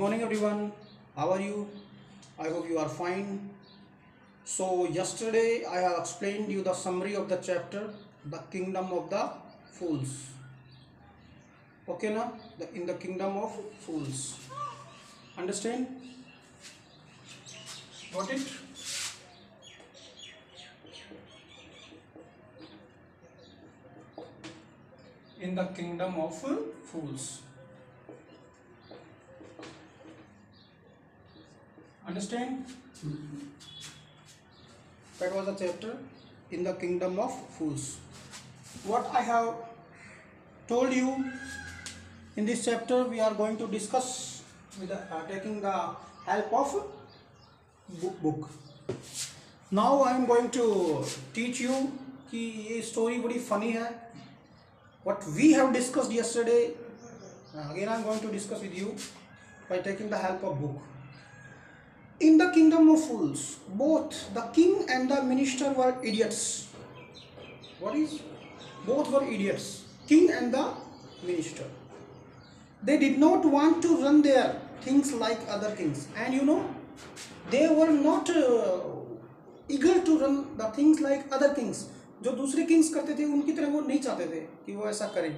morning everyone. How are you? I hope you are fine. So yesterday I have explained you the summary of the chapter, the kingdom of the fools. Okay now, in the kingdom of fools. Understand? Got it? In the kingdom of fools. Understand? That was a chapter in the kingdom of fools. What I have told you in this chapter, we are going to discuss with taking the help of book. Now I am going to teach you कि ये story बड़ी funny है. What we have discussed yesterday, again I am going to discuss with you by taking the help of book. In the kingdom of fools, both the king and the minister were idiots. What is? Both were idiots, king and the minister. They did not want to run their things like other kings, and you know, they were not eager to run the things like other kings. जो दूसरे Kings करते थे उनकी तरह वो नहीं चाहते थे कि वो ऐसा करें.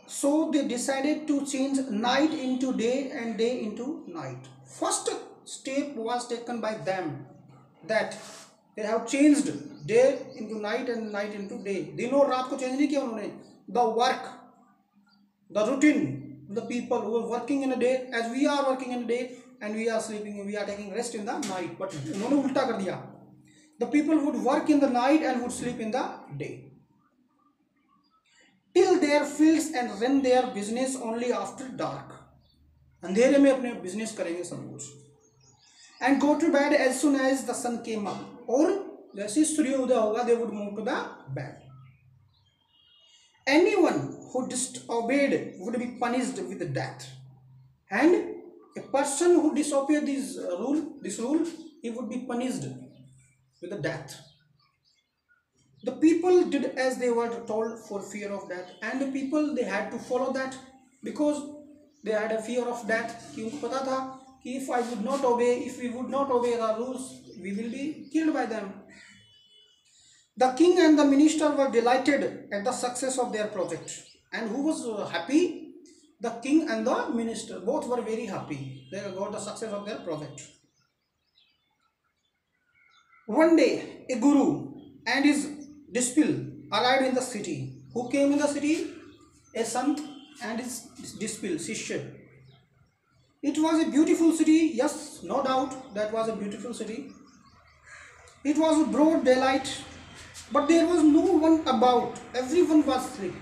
So they decided to change night into day and day into night. First step was taken by them, that they have changed day into night and night into day. दिनों और रात को change नहीं किया उन्होंने. The work, the routine, the people who are working in a day, as we are working in a day and we are sleeping, we are taking rest in the night. But उन्होंने उल्टा कर दिया. The people would work in the night and would sleep in the day. Till their fields and run their business only after dark. अंधेरे में अपने business करेंगे सब कुछ. And go to bed as soon as the sun came up. और जैसे सूर्योदय होगा, they would move to the bed. Anyone who disobeyed would be punished with death. And a person who disobeyed this rule, he would be punished with the death. The people did as they were told for fear of death, and the people, they had to follow that because they had a fear of death. कि उनको पता था कि if we would not obey the rules, we will be killed by them. The king and the minister were delighted at the success of their project. And who was happy? The king and the minister, both were very happy. They got the success of their project. One day, a guru and his disciple arrived in the city. Who came in the city? A sant and his disciple, Shishya. It was a beautiful city. Yes, no doubt, that was a beautiful city. It was a broad daylight, but there was no one about. Everyone was asleep.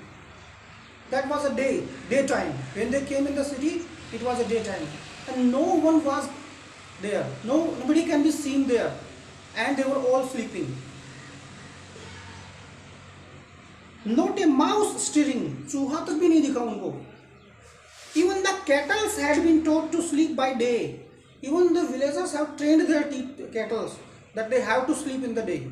That was a daytime. When they came in the city, it was a daytime, and no one was there. Nobody can be seen there, and they were all sleeping. Not a mouse stirring. चूहा तक भी नहीं दिखा उनको. Even the cattle had been taught to sleep by day. Even the villagers have trained their cattle that they have to sleep in the day.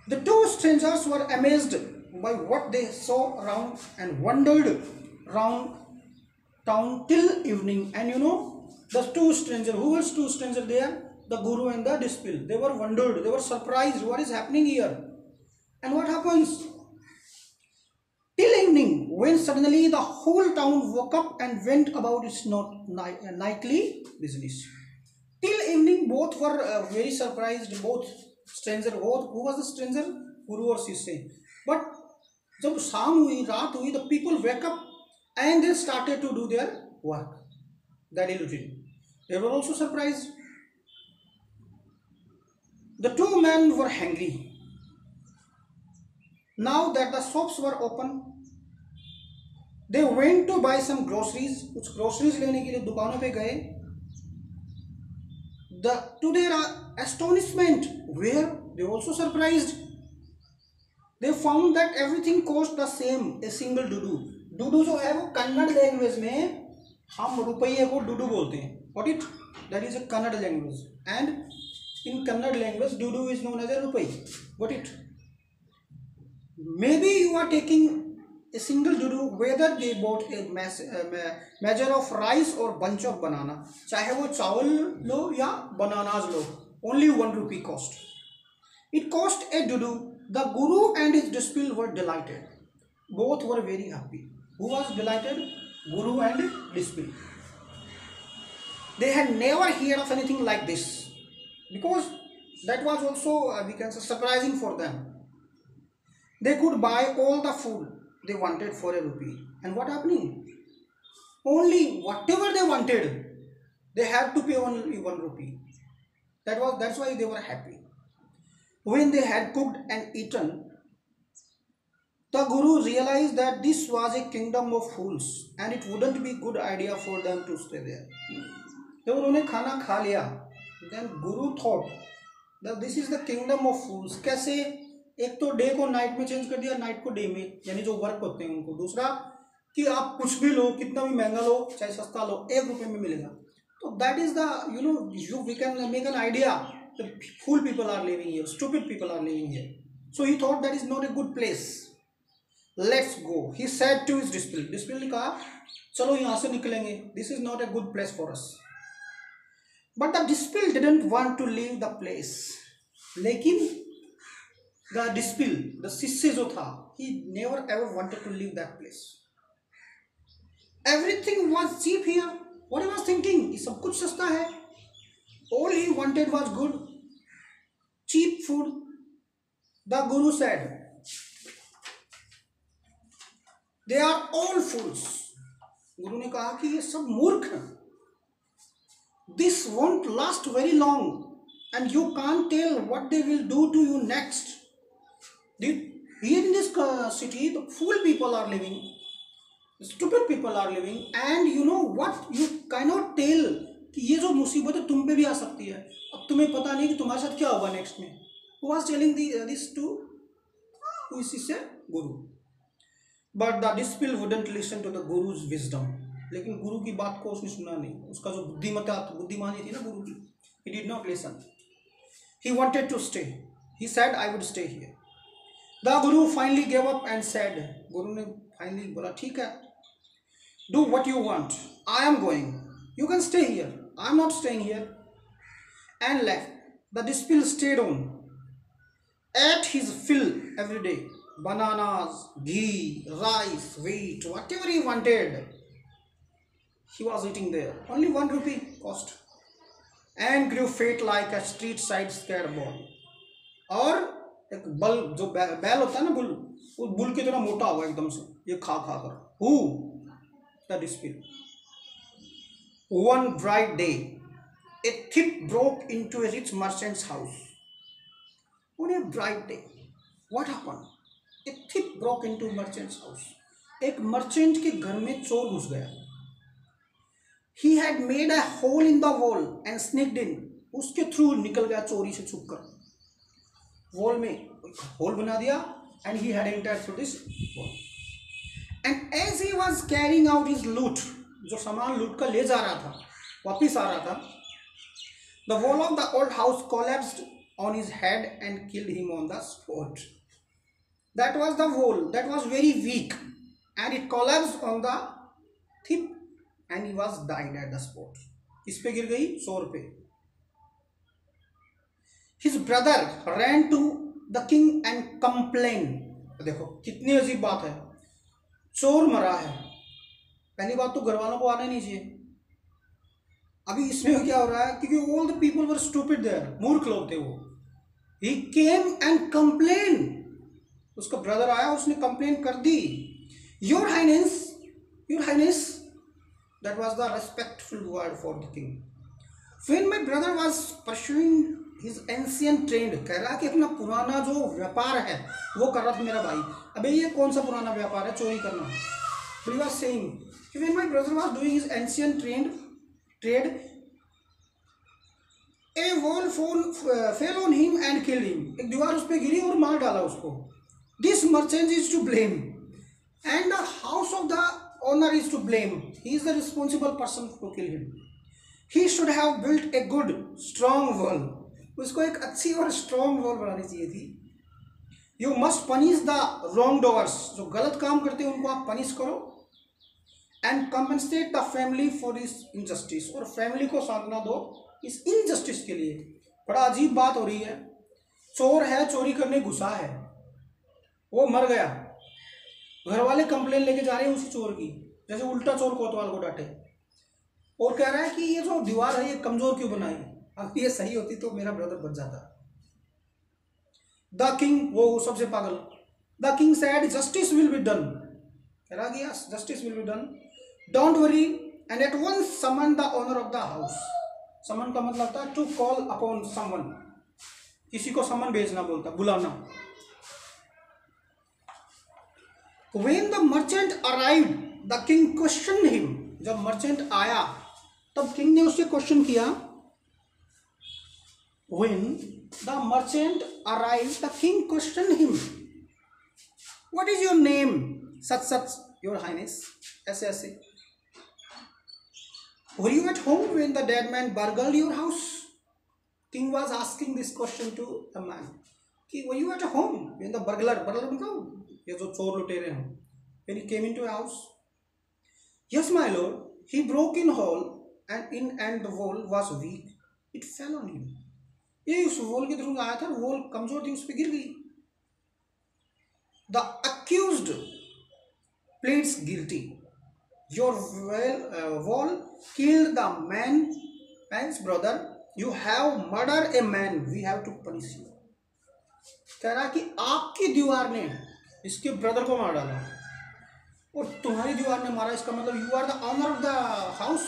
The two strangers were amazed by what they saw around and wandered round town till evening. And you know, the two strangers, who was two strangers there? The guru and the disciple. They were wondered, they were surprised, what is happening here? And what happens? Till evening, when suddenly the whole town woke up and went about its nightly business. Till evening, both were very surprised, both strangers. Who was the stranger? Guru or Shishya. But जब शाम हुई, रात हुई, the people wake up and they started to do their work, daily routine. They were also surprised. The two men were hungry. Now that the shops were open, they went to buy some groceries. कुछ groceries लेने के लिए दुकानों पे गए. To their astonishment, where they also surprised, they found that everything cost the same, a single dudu. Dudu जो है वो कन्नड़ लैंग्वेज में हम रुपये को डुडू बोलते हैं. What it? That is a Kannada language. And in Kannada language, dudu is known as a rupai. Got it? Maybe you are taking a single dudu whether they bought a measure of rice or bunch of banana, चाहे वो चावल लो या bananas low, only 1 rupee cost. It cost a dudu. The guru and his disciple were delighted. Both were very happy. Who was delighted? Guru and disciple. They had never heard of anything like this, because that was also we can say surprising for them. They could buy all the food they wanted for a rupee. And what happening? Only whatever they wanted, they had to pay only 1 rupee. That's why they were happy. When they had cooked and eaten, the guru realized that this was a kingdom of fools and it wouldn't be good idea for them to stay there. जब उन्होंने खाना खा लिया, then guru thought that this is the kingdom of fools. कैसे? एक तो day को night में चेंज कर दिया, नाइट को डे में, यानी जो वर्क होते हैं उनको. दूसरा कि आप कुछ भी लो, कितना भी महंगा लो चाहे सस्ता लो, 1 रुपये में मिलेगा. तो that is the we can make an idea. Fool people are living here, stupid people are living here. So he thought that is not a good place. Let's go, he said to his disciple. Disciple ने कहा चलो यहाँ से निकलेंगे, this is not a good place for us. But the disciple didn't want to leave the place. लेकिन the disciple, the शिष्य जो था, he never ever wanted to leave that place. Everything was cheap here. What he was thinking? कि सब कुछ सस्ता है. All he wanted was good, cheap food. The guru said, they are all fools. गुरु ने कहा कि ये सब मूर्ख हैं. This won't last very long, and you can't tell what they will do to you next. Here in this city, the fool people are living, stupid people are living, and you know what? You cannot tell कि ये जो मुसीबत है तुम पे भी आ सकती है. अब तुम्हें पता नहीं कि तुम्हारे साथ क्या होगा नेक्स्ट में. Who was telling this to शिष्य? गुरु. But the disciple wouldn't listen to the guru's wisdom. लेकिन गुरु की बात को उसने सुना नहीं. उसका जो बुद्धिमानी थी ना गुरु की, he did not listen. He wanted to stay. He said, I would stay here. The guru finally gave up and said, गुरु ने फाइनली बोला ठीक है, do what you want, I am going, you can stay here, I am not staying here, and left. The disciple stayed on, ate his fill every day, bananas, ghee, rice, wheat, whatever he wanted, he was eating there. Only 1 rupee cost, and grew fat like a street side scared boy. और एक बल जो बैल होता है ना, bull, वो bull की तरह मोटा हुआ एकदम से, ये खा खा कर. Who? The disciple. One bright day, a thief broke into a rich merchant's house. On a bright day, what happened? A thief broke into a merchant's house. एक मर्चेंट के घर में चोर घुस गया. He had made a hole in the wall and sneaked in. उसके through निकल गया चोरी से छुप कर. वॉल में होल बना दिया, and he had entered through this wall. And as he was carrying out his loot, जो सामान लूट कर ले जा रहा था, वापिस आ रहा था, the wall of the old house collapsed on his head and killed him on the spot. That was the wall that was very weak, and it collapsed on the thief, and he was died at the spot. किस पे गिर गई? चोर पे. His brother ran to the king and complained. देखो कितनी अजीब बात है, चोर मरा है. पहली बात तो घर वालों को आना नहीं चाहिए. अभी इसमें क्या हो रहा है, क्योंकि all the people were stupid there, मूर्ख लोग थे वो. He came and complained. उसका ब्रदर आया, उसने कंप्लेन कर दी. Your highness, that was the respectful word for the king. When my brother was pursuing his ancient trade, कह रहा कि अपना पुराना जो व्यापार है वो कर रहा था मेरा भाई. अबे ये कौन सा पुराना व्यापार है, चोरी करना. He was saying, when my brother was doing his ancient trade, a wall fell on him and killed him. एक दीवार उस पे गिरी और मार डाला उसको. This merchant is to blame, and the house of the owner is to blame. He is the responsible person to kill him. He should have built a good strong wall. उसको एक अच्छी और स्ट्रॉन्ग वॉल बनानी चाहिए थी. You must punish the wrong doors, जो गलत काम करते हैं उनको आप पनिश करो, and compensate the family for इस इनजस्टिस, और फैमिली को सांत्वना दो इस इनजस्टिस के लिए। बड़ा अजीब बात हो रही है, चोर है, चोरी करने घुसा है, वो मर गया, घर वाले कंप्लेन लेके जा रहे हैं उसी चोर की, जैसे उल्टा चोर कोतवाल को डांटे, और कह रहा है कि ये जो दीवार है ये कमजोर क्यों बनाई, अगर ये सही होती तो मेरा ब्रदर बच जाता। द किंग, वो सबसे पागल, the king said justice will be done, कह रहा कि yes justice will be done, don't worry, and at once summon the owner of the house. Summon का मतलब था टू कॉल अपॉन समवन, किसी को समन भेजना बोलता, बुलाना। When the merchant arrived, the king questioned him. जब मर्चेंट आया तब किंग ने उससे क्वेश्चन किया। When the merchant arrived, the king questioned him. What is your name? Such, your highness. ऐसे ऐसे। Were you at home when the dead man burgled your house? King was asking this question to the man. कि were you at home when the burglar मतलब ये जो चोर लुटेरे हैं, when he came into a house? Yes, my lord. He broke in whole, and the wall was weak. It fell on him. ये उस wall के थ्रू आया था, वॉल कमजोर थी, उस पर गिर गई। The accused pleads guilty. Your wall killed the man's brother. You have murdered a man. We have to punish you. कह रहा कि आपकी दीवार ने इसके ब्रदर को मार डाला और तुम्हारी दीवार ने मारा, इसका मतलब you are the honour of the house,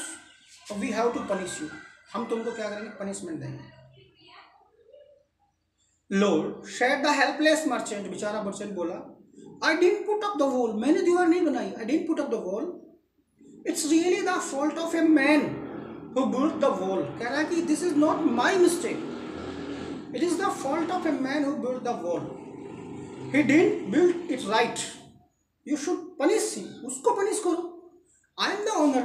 we have to punish you, हम तुमको क्या करेंगे, पनिशमेंट देंगे। Lord shed the helpless merchant, बेचारा मर्चेंट बोला, I didn't put up the wall, मैंने दीवार नहीं बनाई, I didn't put up the wall, it's really the fault of a man who built the wall. कह रहा है कि this is not my mistake, it is the fault of a man who built the wall, he didn't build it right, you should punish him, उसको punish करो, I am the owner,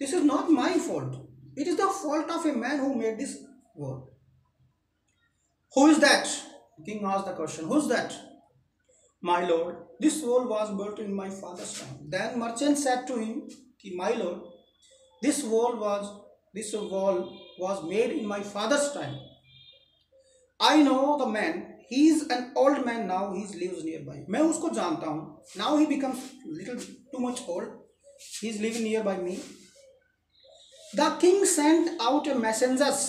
this is not my fault, it is the fault of a man who made this wall. Who is that? King asked the question, who is that? My lord, this wall was built in my father's time. Then merchant said to him, my lord, this wall was made in my father's time. I know the man, he is an old man now, he lives nearby. मैं उसको जानता हूँ, now he becomes little too much old, he is living nearby me. The king sent out a messengers,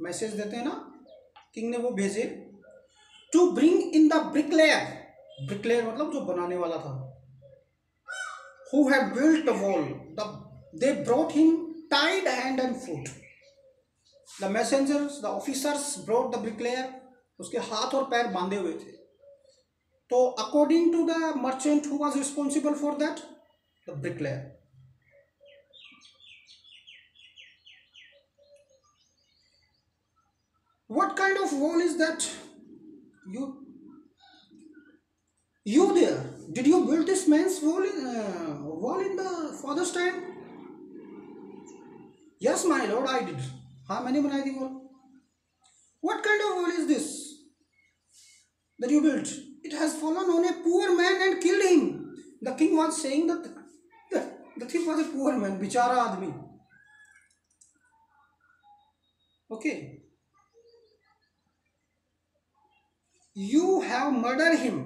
message देते हैं ना, king ने वो भेजे, to bring in the bricklayer, bricklayer मतलब जो बनाने वाला था, who had built the wall. They brought him tied hand and foot. The messengers, the officers brought the bricklayer, उसके हाथ और पैर बांधे हुए थे। तो according to the merchant who was responsible for that, the bricklayer. What kind of wall is that? You there? Did you build this man's wall in the father's time? Yes, my lord, I did. हाँ, मैंने बनाई थी wall. What kind of wall is this that you built? It has fallen on a poor man and killed him. The king was saying that the thief was a poor man, बेचारा आदमी. Okay. You have murdered him.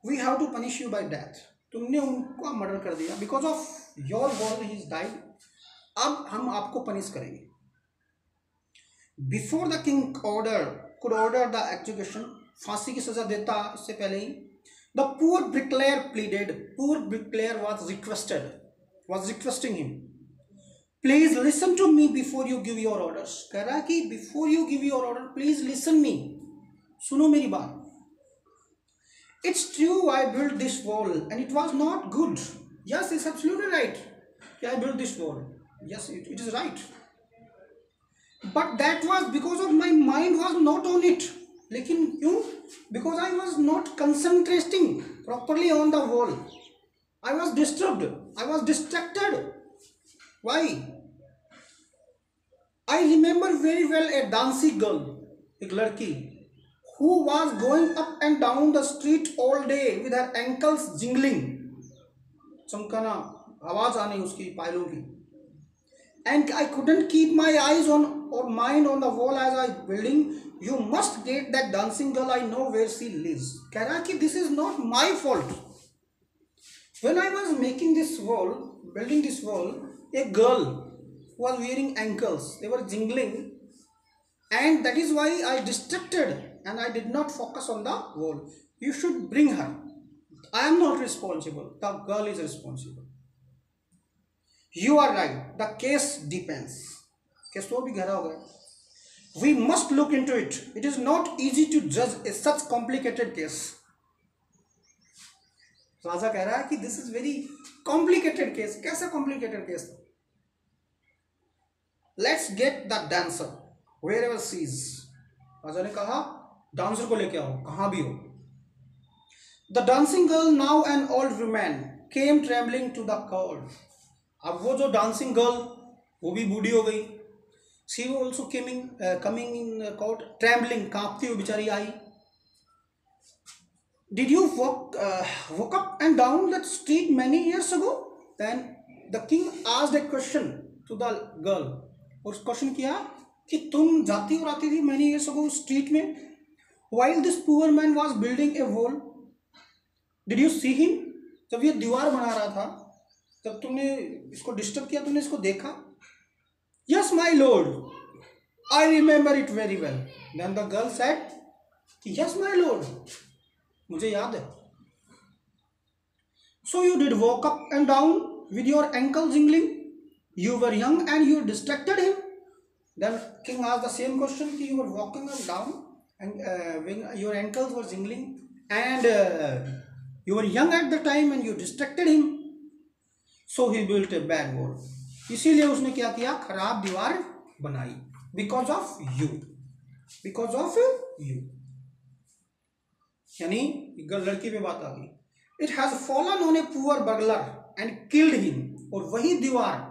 We have to punish you by death. तुमने उनको murder कर दिया. Because of your wall he is died. अब हम आपको punish करेंगे. Before the king could order the execution, फांसी की सजा देता इससे पहले ही, the poor bricklayer pleaded. Poor bricklayer was requesting him. Please listen to me before you give your orders. कह रहा है कि before you give your order, please listen me. सुनो मेरी बात. It's true I built this wall and it was not good. Yes, it's absolutely right. I built this wall. Yes, it is right. But that was because of my mind was not on it. लेकिन क्यों? Because I was not concentrating properly on the wall. I was disturbed. I was distracted. Why? I remember very well a dancing girl, एक लड़की, who was going up and down the street all day with her ankles jingling, चमकाना, आवाज आनी उसकी पायलों की, and I couldn't keep my eyes on or mind on the wall as I building. You must get that dancing girl. I know where she lives. कह रहा कि this is not my fault. When I was making this wall, building this wall, a girl was wearing ankles. They were jingling, and that is why I distracted and I did not focus on the wall. You should bring her. I am not responsible. The girl is responsible. You are right. The case depends. Case तो भी गहरा हो गया. We must look into it. It is not easy to judge a such complicated case. राजा कह रहा है कि this is very complicated case. कैसा complicated case? Let's get the dancer wherever she is. राजा ने कहा डांसर को लेके आओ, कहाँ भी हो. The dancing girl, now an old woman, came trembling to the court. अब वो जो dancing girl, वो भी बूढ़ी हो गई. She also coming in court, trembling, कांपती हुई बेचारी आई. Did you walk up and down that street many years ago? Then the king asked a question to the girl. और क्वेश्चन किया कि तुम जाती और आती थी many years ago street में, while this poor man was building a wall. Did you see him? जब ये दीवार बना रहा था, जब तुमने इसको डिस्टर्ब किया, तुमने इसको देखा? Yes, my lord. I remember it very well. Then the girl said, yes, my lord. मुझे याद है. So you did walk up and down with your ankle jingling. You were young and you distracted him. Then king asked the same question. You were walking up and down and when your ankles were jingling and you were young at the time and you distracted him. So he built a bad wall. इसीलिए उसने क्या किया? खराब दीवार बनाई. Because of you. Because of you. यानी लड़की पे बात आ गई. It has fallen on a poor burglar and killed him. और वही दीवार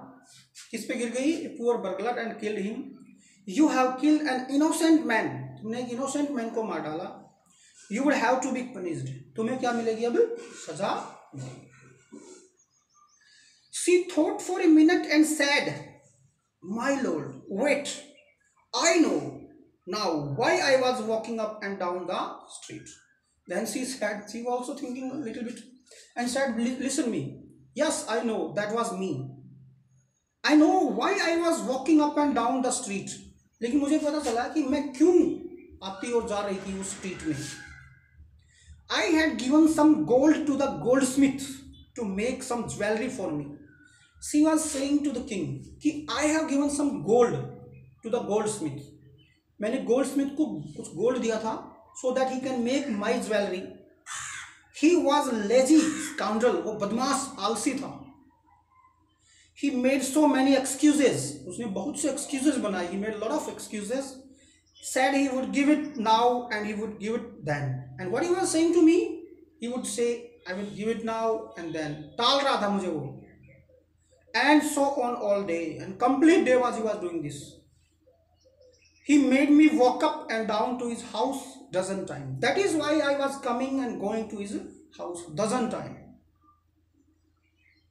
किस पे गिर गई? A poor burglar and killed him. You have killed an innocent man. तुमने एक innocent man को मार डाला. You would have to be punished. तुम्हें क्या मिलेगी अब? सजा मिलेगी. She thought for a minute and said, my lord, wait. I know now why I was walking up and down the street. Then she said, she was also thinking a little bit and said, listen me. Yes, I know that was me. I know why I was walking up and down the street. लेकिन मुझे पता चला कि मैं क्यों आती और जा रही थी उस स्ट्रीट में. I had given some gold to the goldsmith to make some jewelry for me. She was saying to the king कि I have given some gold to the goldsmith. मैंने goldsmith को कुछ gold दिया था so that he can make my jewelry. He was lazy scoundrel. वो बदमाश आलसी था. He made so many excuses. उसने बहुत से excuses बनाए. He made a lot of excuses. Said he would give it now and he would give it then. And what he was saying to me, he would say I will give it now and then. टाल रहा था मुझे वो. And so on all day, and complete day he was doing this. He made me walk up and down to his house dozen times. That is why I was coming and going to his house dozen times.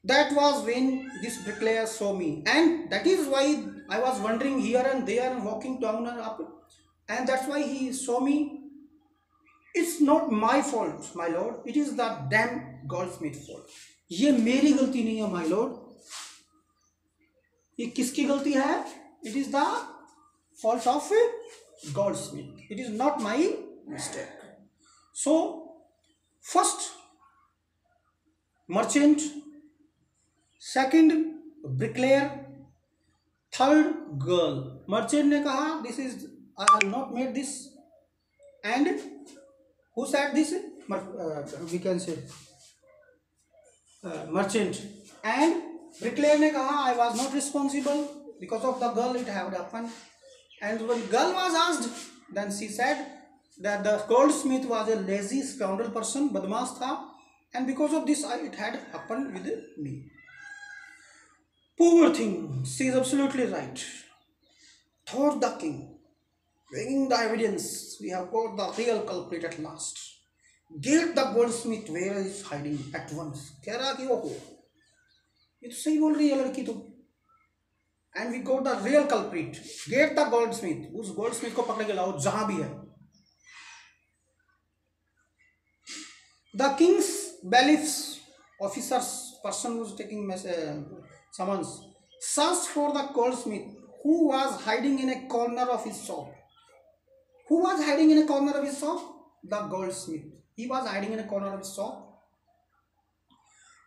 That was when this bricklayer saw me, and that is why I was wandering here and there and walking down and up, and that's why he saw me. It's not my fault, my lord. It is the damn goldsmith fault. ये मेरी गलती नहीं है, my lord. ये किसकी गलती है? It is the fault of goldsmith. It is not my mistake. So first merchant, second bricklayer, third girl. Merchant ने कहा this is I have not made this, and who said this? We can say merchant. And bricklayer ने कहा I was not responsible because of the girl, it had happened. And when girl was asked, then she said that the goldsmith was a lazy scoundrel person, बदमाश था, and because of this it had happened with me. Poor thing, she is absolutely right, thought the king. Weighing the evidence, we have got the real culprit at last. Get the goldsmith where is hiding at once. कह रहा कि ओहो ये तो सही बोल रही है लड़की तो. And we got the real culprit. Get the goldsmith. उस goldsmith को पकड़ के लाओ जहां भी है. The king's bailiffs officers, person who is taking summons, searched for the goldsmith who was hiding in a corner of his shop. Who was hiding in a corner of his shop? The goldsmith. He was hiding in a corner of his shop.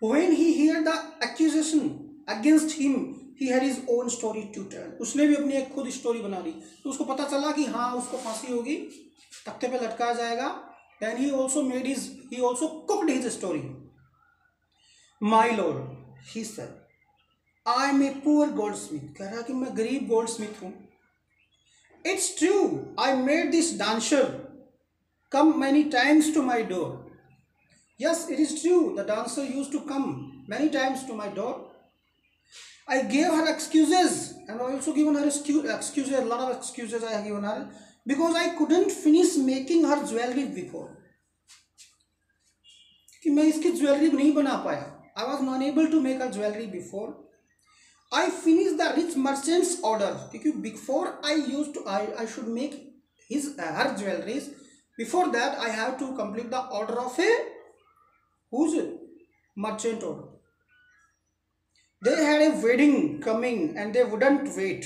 When he heard the accusation against him, he had his own story to tell. उसने भी अपनी एक खुद story बना ली. तो उसको पता चला कि हाँ उसको फांसी होगी, तख्ते पे लटकाया जाएगा. Then he also cooked his story. My lord, he said, I am a poor goldsmith. कह रहा कि मैं गरीब goldsmith हूँ. It's true, I made this dancer come many times to my door. Yes, it is true, the dancer used to come many times to my door. I gave her excuses, and I also given her excuses, a lot of excuses I have given her, because I couldn't finish making her jewelry before. कि मैं इसकी jewellery नहीं बना पाया. I was not able to make her jewelry before. I finished the rich merchant's order. क्योंकि before I should make her jewelries. Before that I have to complete the order of a whose merchant order. They had a wedding coming and they wouldn't wait.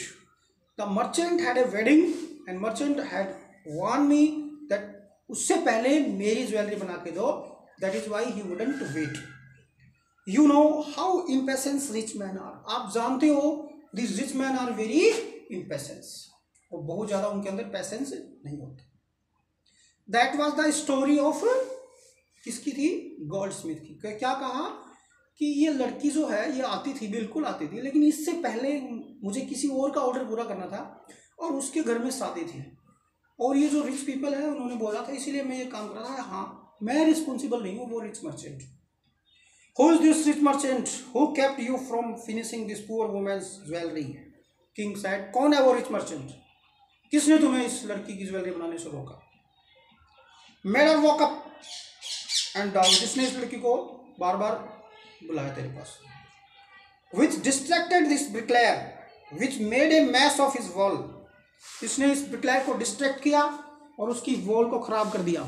The merchant had a wedding and merchant had warned me that उससे पहले मेरी jewellery बना के दो. That is why he wouldn't wait. You know how impatient rich men are. आप जानते हो these rich men are very impatient. और बहुत ज़्यादा उनके अंदर patience नहीं होता. That was the story of किसकी थी? Goldsmith की. क्या कहा कि ये लड़की जो है ये आती थी, बिल्कुल आती थी, लेकिन इससे पहले मुझे किसी और का ऑर्डर पूरा करना था और उसके घर में शादी थी और ये जो रिच पीपल है उन्होंने बोला था इसलिए मैं ये काम कर रहा था. हाँ मैं रिस्पॉन्सिबल नहीं हूँ, वो rich merchant. Who is this rich merchant who kept you from finishing this poor woman's jewelry? King said, कौन है वो रिच मर्चेंट? किसने तुम्हें इस लड़की की ज्वेलरी बनाने से रोका? Madam woke up and down. जिसने इस लड़की को बार बार बुलाया तेरे पास. Which distracted this bricklayer, which made a mess of his wall. इसने इस bricklayer को distract किया और उसकी wall को खराब कर दिया.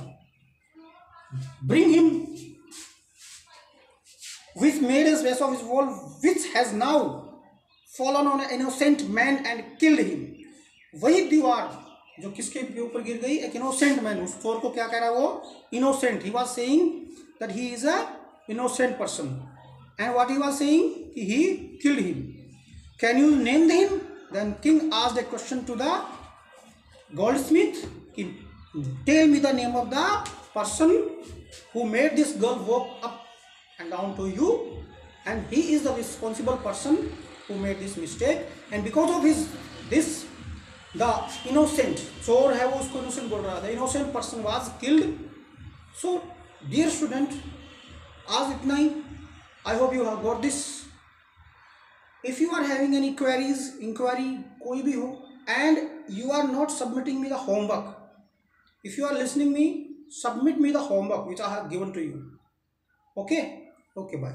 Bring him, which made a mess of his wall, which has now fallen on an innocent man and killed him. वही दीवार जो किसके ऊपर गिर गई? एक innocent man. उस चोर को क्या कह रहा है वो? Innocent. He was saying that he is a innocent person. And what he was saying? He killed him. Can you name him? Then king asked a question to the goldsmith. Tell me the name of the person who made this girl walk up and down to you, and he is the responsible person who made this mistake, and because of this the innocent चोर है वो उसको innocent बोल रहा था. The innocent person was killed. So dear student, आज इतना ही. I hope you have got this. If you are having any inquiry कोई भी हो, and you are not submitting me the homework, if you are listening me, submit me the homework which I have given to you. Okay, bye.